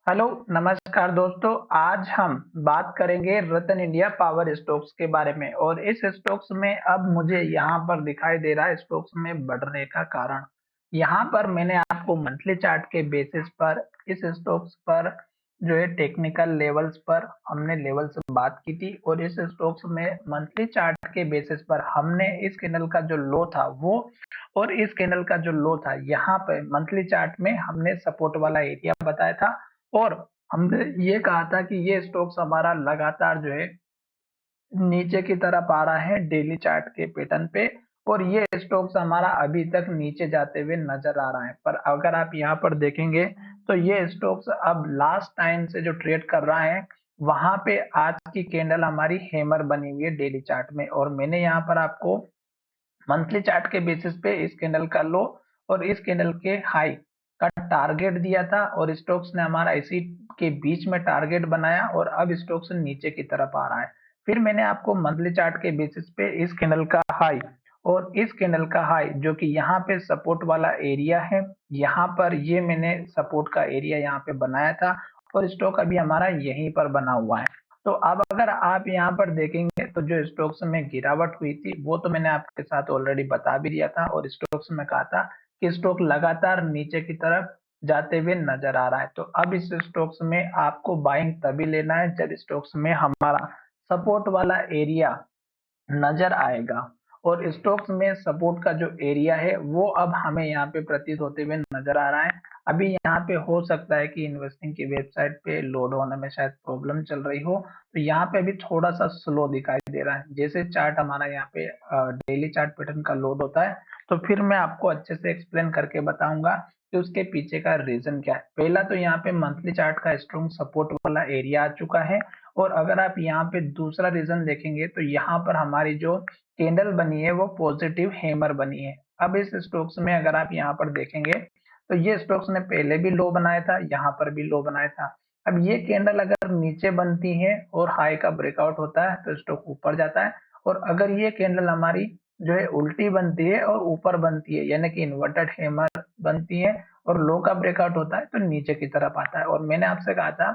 Hello, नमस्कार दोस्तों। आज हम बात करेंगे रतन इंडिया पावर स्टॉक्स के बारे में और इस स्टॉक्स में अब मुझे यहाँ पर दिखाई दे रहा है स्टॉक्स में बढ़ने का कारण। यहाँ पर मैंने आपको मंथली चार्ट के बेसिस पर इस स्टॉक्स पर जो है टेक्निकल लेवल्स पर हमने लेवल से बात की थी और इस स्टॉक्स में मंथली चार्ट के बेसिस पर हमने इस कैंडल का जो लो था वो और इस कैंडल का जो लो था यहाँ पे मंथली चार्ट में हमने सपोर्ट वाला एरिया बताया था और हमने ये कहा था कि ये स्टॉक्स हमारा लगातार जो है नीचे की तरफ आ रहा है डेली चार्ट के पैटर्न पे और ये स्टॉक्स हमारा अभी तक नीचे जाते हुए नजर आ रहा है। पर अगर आप यहाँ पर देखेंगे तो ये स्टॉक्स अब लास्ट टाइम से जो ट्रेड कर रहा है वहां पे आज की कैंडल हमारी हैमर बनी हुई है डेली चार्ट में और मैंने यहाँ पर आपको मंथली चार्ट के बेसिस पे इस कैंडल का लो और इस कैंडल के हाई का टारगेट दिया था और स्टॉक्स ने हमारा इसी के बीच में टारगेट बनाया और अब स्टॉक्स नीचे की तरफ आ रहा है। फिर मैंने आपको मंथली चार्ट के बेसिस पे इस कैंडल का हाई और इस कैंडल का हाई जो कि यहाँ पे सपोर्ट वाला एरिया है, यहाँ पर ये मैंने सपोर्ट का एरिया यहाँ पे बनाया था और स्टॉक अभी हमारा यहीं पर बना हुआ है। तो अब अगर आप यहाँ पर देखेंगे तो जो स्टॉक्स में गिरावट हुई थी वो तो मैंने आपके साथ ऑलरेडी बता भी दिया था और स्टॉक्स में कहा था कि स्टॉक लगातार नीचे की तरफ जाते हुए नजर आ रहा है। तो अब इस स्टॉक्स में आपको बाइंग तभी लेना है जब स्टॉक्स में हमारा सपोर्ट वाला एरिया नजर आएगा और स्टॉक्स में सपोर्ट का जो एरिया है वो अब हमें यहाँ पे प्रतीत होते हुए नजर आ रहा है। अभी यहाँ पे हो सकता है कि इन्वेस्टिंग की वेबसाइट पे लोड होने में शायद प्रॉब्लम चल रही हो, तो यहाँ पे भी थोड़ा सा स्लो दिखाई दे रहा है। जैसे चार्ट हमारा यहाँ पे डेली चार्ट पैटर्न का लोड होता है तो फिर मैं आपको अच्छे से एक्सप्लेन करके बताऊंगा कि उसके पीछे का रीजन क्या है। पहला तो यहाँ पे मंथली चार्ट का स्ट्रॉन्ग सपोर्ट वाला एरिया आ चुका है और अगर आप यहाँ पे दूसरा रीजन देखेंगे तो यहाँ पर हमारी जो कैंडल बनी है वो पॉजिटिव हैमर बनी है। अब इस स्टॉक्स में अगर आप यहाँ पर देखेंगे तो ये स्टॉक्स ने पहले भी लो बनाया था, यहाँ पर भी लो बनाया था। अब ये कैंडल अगर नीचे बनती है और हाई का ब्रेकआउट होता है तो स्टॉक ऊपर जाता है और अगर ये कैंडल हमारी जो है उल्टी बनती है और ऊपर बनती है यानी कि इन्वर्टेड हैमर बनती है और लो का ब्रेकआउट होता है तो नीचे की तरफ आता है। और मैंने आपसे कहा था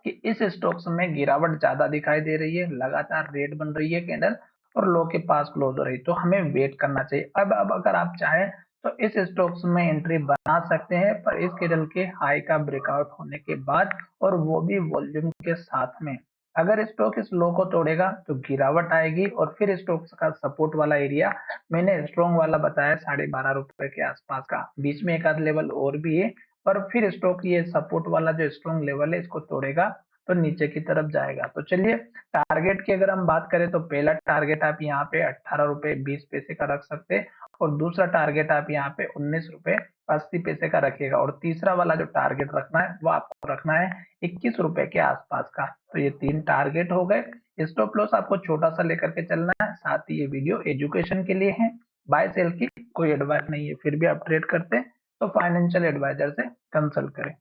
कि इस स्टॉक्स में गिरावट ज्यादा दिखाई दे रही है, लगातार रेड बन रही है कैंडल और लो के पास क्लोज हो रही है, तो हमें वेट करना चाहिए। अब अगर आप चाहें तो इस स्टॉक्स में एंट्री बना सकते हैं पर इस कैंडल के हाई का ब्रेकआउट होने के बाद और वो भी वॉल्यूम के साथ में। अगर स्टॉक इस लो को तोड़ेगा तो गिरावट आएगी और फिर स्टॉक्स का सपोर्ट वाला एरिया मैंने स्ट्रॉन्ग वाला बताया 12.5 रुपए के आसपास का, बीच में एक आध लेवल और भी है। पर फिर स्टॉक ये सपोर्ट वाला जो स्ट्रॉन्ग लेवल है इसको तोड़ेगा तो नीचे की तरफ जाएगा। तो चलिए टारगेट की अगर हम बात करें तो पहला टारगेट आप यहाँ पे 18 रुपए 20 पैसे का रख सकते हैं और दूसरा टारगेट आप यहाँ पे 19 रुपए 80 पैसे का रखिएगा और तीसरा वाला जो टारगेट रखना है वो आपको रखना है 21 रुपए के आसपास का। तो ये तीन टारगेट हो गए। स्टॉप लॉस आपको छोटा सा लेकर के चलना है, साथ ही ये वीडियो एजुकेशन के लिए है, बाय सेल की कोई एडवाइस नहीं है। फिर भी आप ट्रेड करते हैं तो फाइनेंशियल एडवाइजर से कंसल्ट करें।